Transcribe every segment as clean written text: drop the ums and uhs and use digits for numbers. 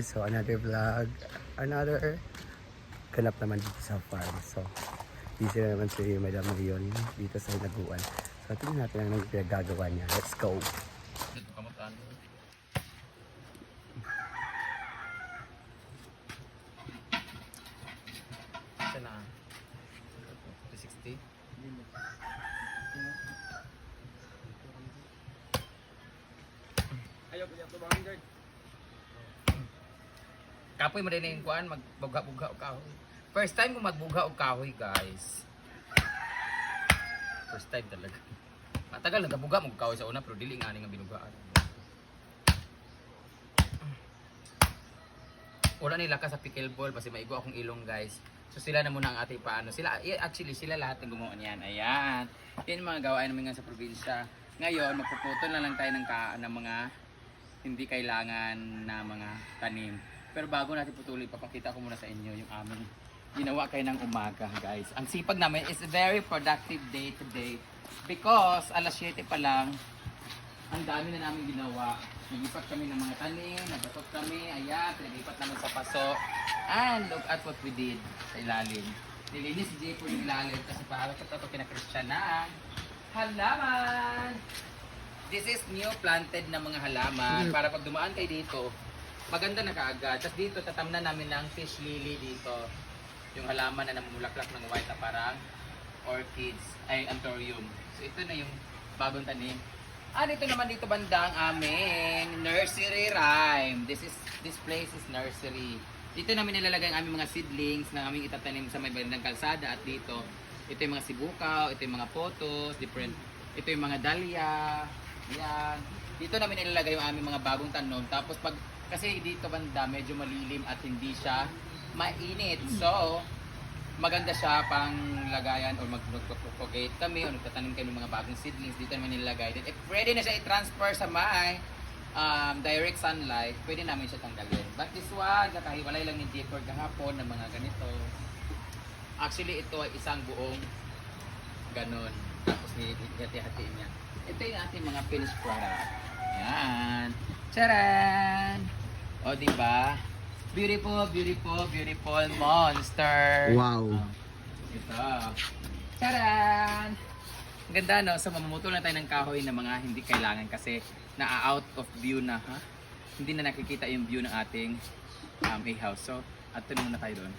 guys, so another vlog, another ganap naman dito sa farm. So busy na naman si Madam ngayon dito sa hinaguan. So tingnan natin ang gagawa niya. Let's go! Isa na 360. Ayaw ko niya ito bang guard. Kapoy mo rin yung kuhan, magbuga-buga o kahoy. First time ko magbuga o kahoy, guys. First time talaga. Matagal nagbuga mo kahoy sa una, pero dili nga nga binugaan. Wala nila ka sa pickleball, kasi maigo akong ilong, guys. So sila na muna ang ating paano. Actually, sila lahat ng gumawa niyan. Ayan. Yan yung mga gawain namin nga sa probinsya. Ngayon, magpuputol na lang tayo ng mga hindi kailangan na mga tanim. Pero bago natin putulin, papakita ko muna sa inyo yung aming ginawa kayo ng umaga, guys. Ang sipag namin is a very productive day today because alas 7 pa lang, ang dami na namin ginawa. Naglipat kami ng mga tanim, nagbatot kami, ayan, naglipat naman sa paso. And look at what we did sa ilalim. Nilinis si Jay po yung ilalim kasi para ito kina Christian na halaman. This is new planted na mga halaman para pag dumaan kayo dito, maganda na kaagad. Tapos dito, tatamnan namin ng fish lily dito. Yung halaman na namumulaklak ng white na parang orchids, ay anthurium. So ito na yung bagong tanim. Dito naman dito banda ang aming nursery rhyme. This place is nursery. Dito namin nilalagay ang aming mga seedlings na aming itatanim sa may bandang kalsada. At dito, ito yung mga sibukaw, ito yung mga potos, different. Ito yung mga dahlia. Ayan. Dito namin nilalagay yung aming mga bagong tanom. Tapos kasi dito banda medyo malilim at hindi siya mainit. So, maganda siya pang lagayan o mag-propagate kami o nagtatanim kami ng mga bagong seedlings. Dito naman nilalagay. If ready na siya i-transfer sa may direct sunlight, pwede namin siya tanggalin. But this one, nakahiwalay lang ni Jefford kahapon ng mga ganito. Actually, ito ay isang buong ganon. Tapos hati-hatiin niya. Ito yung ating mga finished product. Yan. Charan! O, diba? Beautiful, beautiful, beautiful monster. Wow! Ito. Charan! Ang ganda, no? So, mamumutol na tayo ng kahoy na mga hindi kailangan kasi na-out of view na, ha? Hindi na nakikita yung view ng ating A-house. So, at tulungan na tayo doon.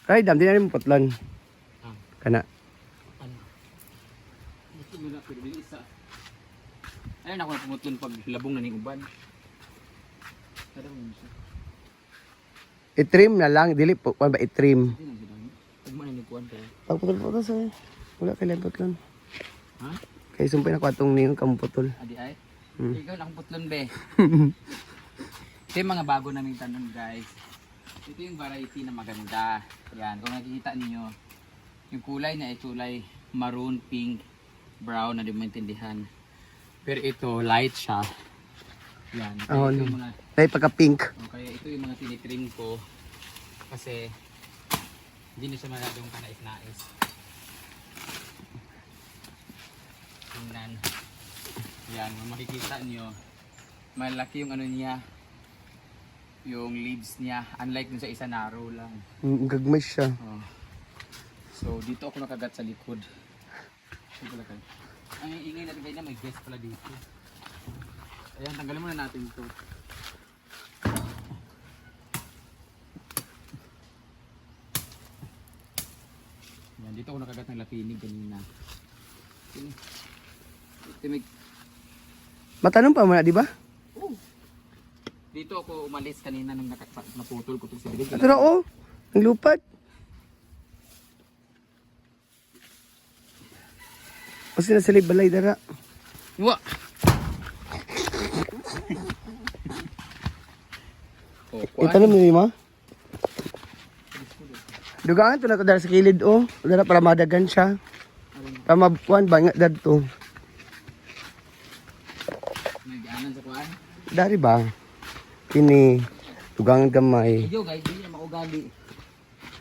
Ay, dam, di na rin putlan. Kana. Ano? Gusto mo na, pero din isa. Ayun ako na pumutlon pag labong na ning uban. Kada mo siya. I-trim na lang, dili po, ba i-trim. Hindi na siya. Pag man ni kuan pero. Pagputol-putol sa wala kailan putlon. Ha? Kaya sumpay na ko atong niyo kang putol. Adi ay. Ikaw lang putlon be. Ito yung mga bago naming tanom, guys. Ito yung variety na maganda. Yan, kung nakikita niyo, yung kulay niya ay kulay maroon, pink, brown na di mo maintindihan. Pero ito, light siya. Yan. Oh, Ito no. yung mga, Ay, pagka-pink. kaya ito yung mga tinitrim ko. Kasi, hindi na siya masyadong kanais-nais. Tingnan. Yan, kung makikita nyo, malaki yung ano niya, yung leaves niya. Unlike dun sa isa, narrow lang. Gagmay siya. Oh. So, dito ako nakagat sa likod. Ang ingay natin kayo na may guest pala dito. Ayan, tanggalin muna natin ito. Ayan, dito ako nakagat ng lapinig kanina. Ito may... Matanong pa mo na, di ba? Oh. Dito ako umalis kanina nung naputol ko ito sa bibig. Pero oh, ang lupat. Kasi nasa balay dara. Wa! Itanong mo ma? Dugangan to na to dara sa kilid oh. Dara para madagan siya. Para mabuan ba nga dadto. May gaanan sa kuan. Dari ba? Kini dugangan gamay. Iyo guys, hindi na maugali.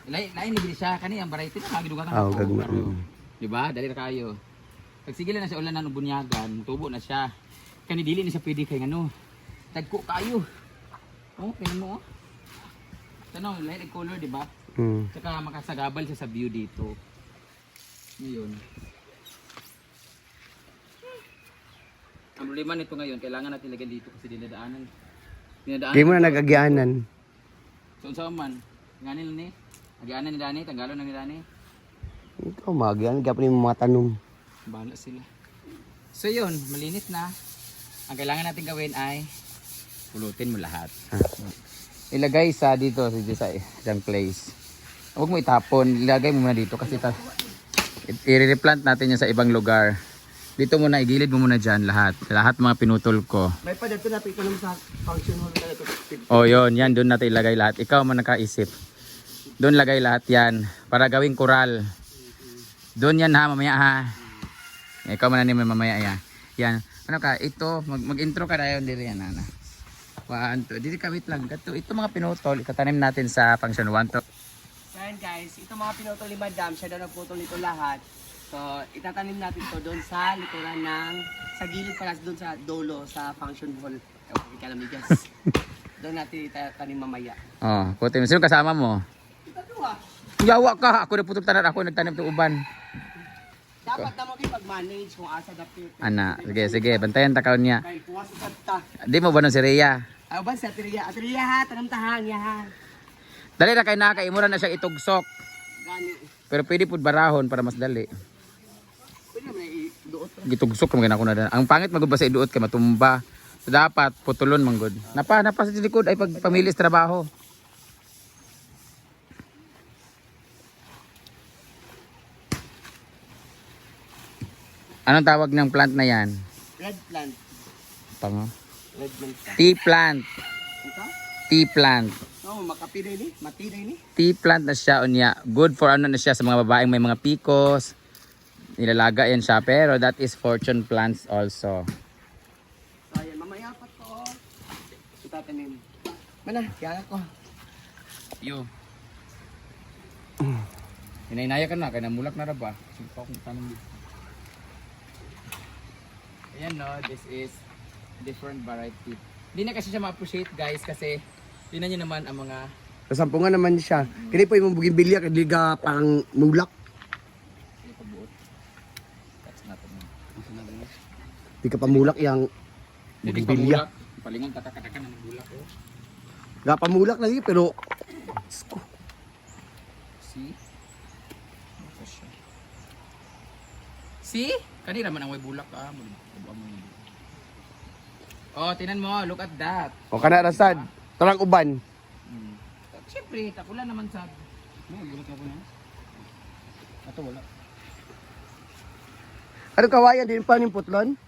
Lain ni siya kani ang variety na magidugan Oh, gagma. Di ba? Dali na kayo. Pag sige na siya ulan ng bunyagan, tubo na siya. Kanidili na siya pwede kay ano. Tagko kayo. Oh, kaya mo oh. Tanong, light color, di ba? Tsaka makasagabal siya sa view dito. Ngayon. Ang problema nito ngayon, kailangan natin lagyan dito kasi dinadaanan. Di mo na nag-agyanan. So, saan man? Nganin ni? Agyanan ni Dani, tanggalon na ni Dani. Ikaw mag-agyanan, kaya pa rin mga tanong. Bahala sila. So yun, malinis na. Ang kailangan natin gawin ay pulutin mo lahat. Ilagay sa dito sa isang place. Huwag mo itapon, ilagay mo muna dito kasi i-replant natin yan sa ibang lugar. Dito muna, igilid mo muna dyan lahat. Lahat mga pinutol ko. May pa dito natin ito sa function hall na ito. Oh, yun. Yan, doon natin ilagay lahat. Ikaw man nakaisip. Doon lagay lahat yan. Para gawing koral. Doon yan ha, mamaya ha. Ikaw man na naman mamaya yan. Yan. Ano ka, ito, mag-intro ka na yun. Dito yan, Nana. 1, 2. Dito ka, wait lang. Ito mga pinutol, itatanim natin sa function 1, 2. So yan guys, ito mga pinutol ni Madam, siya daw nagputol nito lahat. So itatanim natin to doon sa likuran ng, sa gilid pala doon sa dolo, sa function hall. Okay, kalamigas. Doon natin itatanim mamaya. Oh, puti mo. Sino kasama mo? Ito ah. Yawa ka! Ako na putol tanan. Ako nagtanim ng uban. Dapat na mo pag-manage kung asa dapit. Ana, sige. Bantayan takaw niya. Kaya puwas sa ta. Di mo ba nung si Rhea? Ano ba sa Atria? Atria ha, tanam tahan niya ha. Dali na kay naka, imura na siyang itugsok. Gani. Pero pwede po barahon para mas dali. Pwede naman i-duot. Gitugsok kami na na. Ang pangit magud ba sa iduot kay matumba. So dapat putulon manggod. Napa sa likod ay pagpamilis trabaho. Anong tawag ng plant na yan? Red plant. Pango? Red plant. Tea plant. Ito? Tea plant. Oh, makapiray ni, matiray ni. Tea plant na siya unya. Good for ano na siya sa mga babaeng may mga picos. Nilalaga yan siya. Pero that is fortune plants also. So ayan, mamaya pa to. Itatanim. Mana, kaya ko. Yo. Hinahinaya ka na, kaya namulak na ra ba? Sige pa akong tanong dito. Ayan no, this is different variety. Hindi na kasi siya ma-appreciate guys kasi tingnan niyo naman ang mga Kasampungan naman siya. Kini po yung buging bilya, kaya liga parang mulak. pabuot. That's not enough. Di ka pa mulak yung Hindi buging pa bilya. mulak. Palingon takakatakan ng bulak oh. Ga pa mulak lagi pero See? Ito siya. See? Kanina man ang may bulak ah. Oh, tinan mo, look at that. o kana rasad. Tarang uban. Siyempre, takula naman sa... bulak na po na. Ito wala. Ano kawayan din pa ning putlon?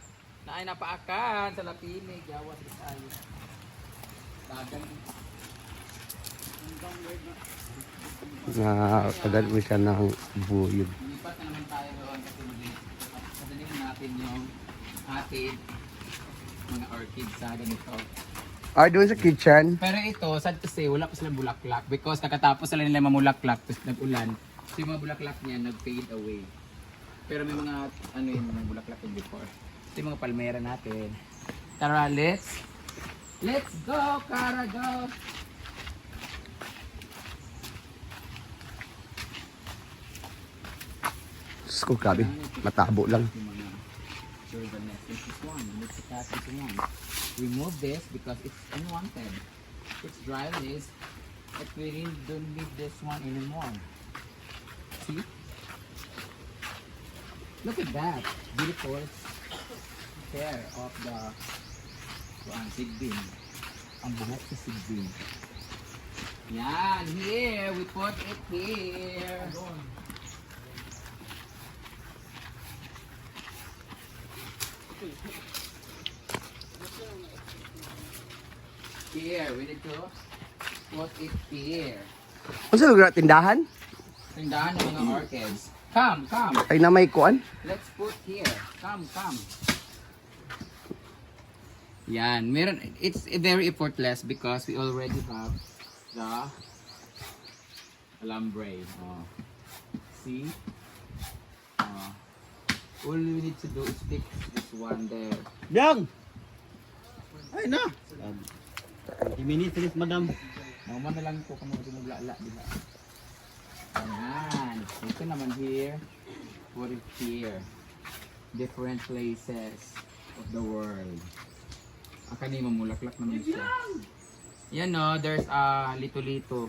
Naay napaakan sa lapinig, yawas tayo. Dagan. Na tagal mo siya ng buyog. Lipat na naman tayo doon kasi madalhin natin yung atin mga orchids sa ganito. Ah, doon sa kitchen. Pero ito, sad to say, wala pa silang bulaklak because kakatapos sila nila mamulaklak tapos nag-ulan. So yung mga bulaklak niya nag-fade away. Pero may mga ano yun, mga bulaklak yun before. So yung mga palmera natin. Tara, let's go, Kara, go! Diyos ko, grabe. Matabo lang. Yung mga silver nest. This is one. Let's attach this one. Remove this because it's unwanted. It's dry this. But we really don't need this one anymore. See? Look at that. Beautiful pair of the sigbin. Ang buhok sa sigbin. Yan. Here. We put it here. Here, we need to put it here. Ano sa lugar tindahan? Tindahan ng mga orchids. Come. Ay na may kuan? Let's put here. Come. Yan, meron. It's very effortless because we already have the alambre. Oh. See? Oh. All we need to do is stick this one there. Yang! Ay na. 20 minutes please, madam. Mama na lang po kamo maglala, di ba? Ayan. Ito naman here. What is here? Different places of the world. Akani mamulaklak naman siya. Yan no, there's a lito-lito.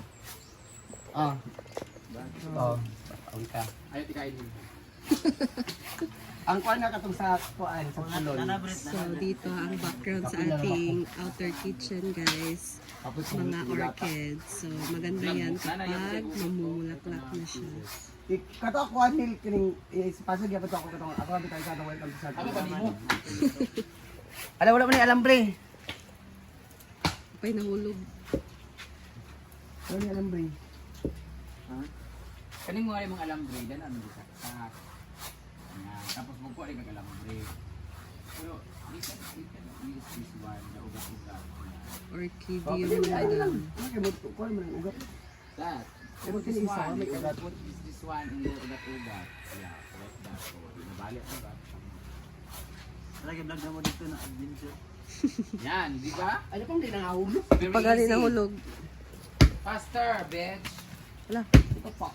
Oh. Oh, ang ka. Ayaw tikain mo. Ang kuan na katong sa kuan sa pulon. So, dito ang background sa ating outer kitchen, guys. Mga orchids. So, maganda yan kapag mamumulaklak na siya. Kato ako anil kining pasag gyapon ako katong ako ang bitay sa welcome to sa. Ano ba nimo? Ala wala man ni alambre. Apay nahulog. Wala ni alambre. Kaning mo ay mga alambre, dan ano dito sa. Ayan. Tapos magkuha rin ng alambre. Pero, we can use this one, na ugat-ugat. Orchidium na lang. Ano kay mo kuan man ang ugat. That. Pero Put this kini isa one, may kagat. put this one in the ugat-ugat. Yeah, like that. So, nabalik mo ba? Lagi vlog na mo dito na adventure. Yan, di ba? Ano pang di nangahulog? Very Pag ali easy. nahulog. Faster, bitch. Wala. Ito pa.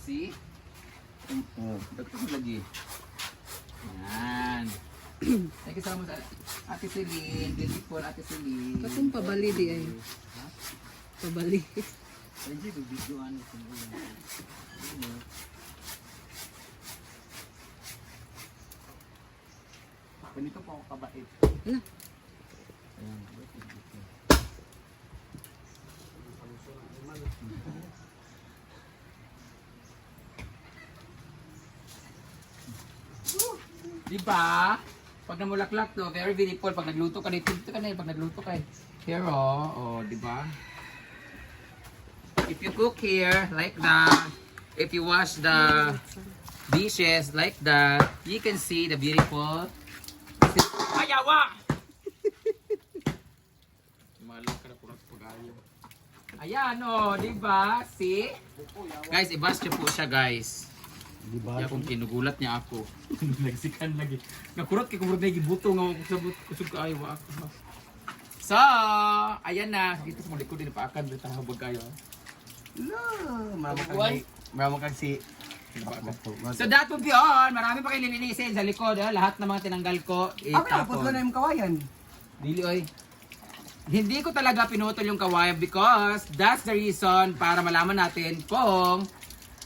See? Dagdag mo lagi. Yan. Thank you so much, Ate Celine. Beautiful, Ate Celine. Katong pabali di ay. Pabali. Pwede ko videoan ko. Ganito po ako kabait. Wala. Ayan. Di ba? Pag namulaklak to, very beautiful. Pag nagluto ka dito ka na, pag nagluto ka. Here oh, di ba? If you cook here like that, if you wash the dishes like that, you can see the beautiful. Ayawa! Malak ka na po pag-ayo. Ayan oh, di ba? See? Guys, i-bash niyo po siya, guys. Di ba? Kaya kung kinugulat niya ako. Nagsikan lagi. Nakurot kay kumurot na gibuto nga ako sa kusog kaayo ako. So, ayan na. Dito sa malikod din pa akan dito habag kayo. No, Buwan? mama kag si So that would be all. Marami pa kayo lilinisin sa likod. Lahat ng mga tinanggal ko. Abi na putlo na yung kawayan. Dili oy. Hindi ko talaga pinutol yung kawayan because that's the reason para malaman natin kung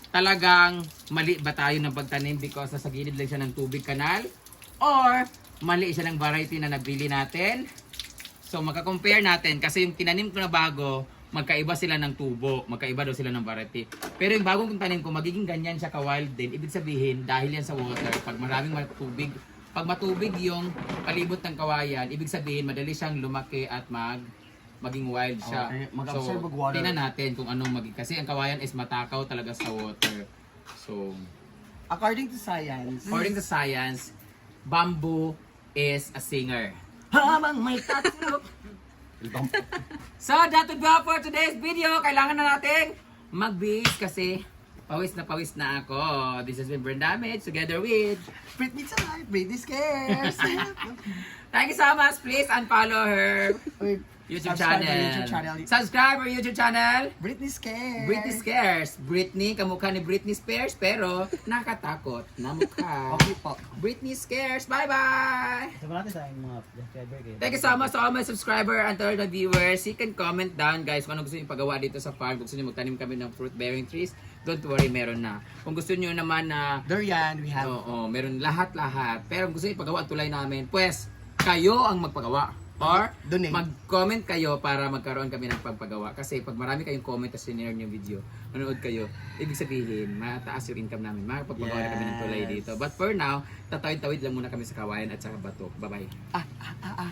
talagang mali ba tayo ng pagtanim because nasa gilid lang siya ng tubig kanal or mali siya ng variety na nabili natin. So magka-compare natin kasi yung tinanim ko na bago, magkaiba sila ng tubo, magkaiba daw sila ng variety. Pero yung bagong tanim ko, magiging ganyan siya ka-wild din. Ibig sabihin, dahil yan sa water, pag maraming matubig, pag matubig yung palibot ng kawayan, ibig sabihin, madali siyang lumaki at maging wild siya. Okay, mag-absorb ng water. tingnan natin kung anong maging. Kasi ang kawayan is matakaw talaga sa water. So, According to science, according to science, bamboo is a singer. habang may tattoo. So, that would be all for today's video. Kailangan na nating mag-bis kasi pawis na ako. This has been Brain Damage together with Britney Tonight, Britney Scares. thank you so much. Please unfollow her YouTube Subscribe channel. to YouTube channel. Subscribe our YouTube channel. Britney Scares. Britney Scares. Britney, kamukha ni Britney Spears pero nakatakot na mukha. Okay po. Britney Scares. Bye-bye! Sabi natin sa aking mga subscriber kayo. Thank you so much to all my subscriber and to all the viewers. You can comment down guys kung ano gusto niyo ipagawa dito sa farm. Kung gusto niyo magtanim kami ng fruit-bearing trees, don't worry, meron na. Kung gusto niyo naman na Durian, we have. oo, meron lahat-lahat. Pero kung gusto niyo ipagawa ang tulay namin, pues kayo ang magpagawa. Or Donate. mag-comment kayo para magkaroon kami ng pagpagawa. Kasi pag marami kayong comment at sinare yung video, manood kayo, ibig sabihin, mataas yung income namin. Makapagpagawa na kami ng tulay dito. But for now, tatawid-tawid lang muna kami sa kawayan at sa bato. Bye-bye. Ah.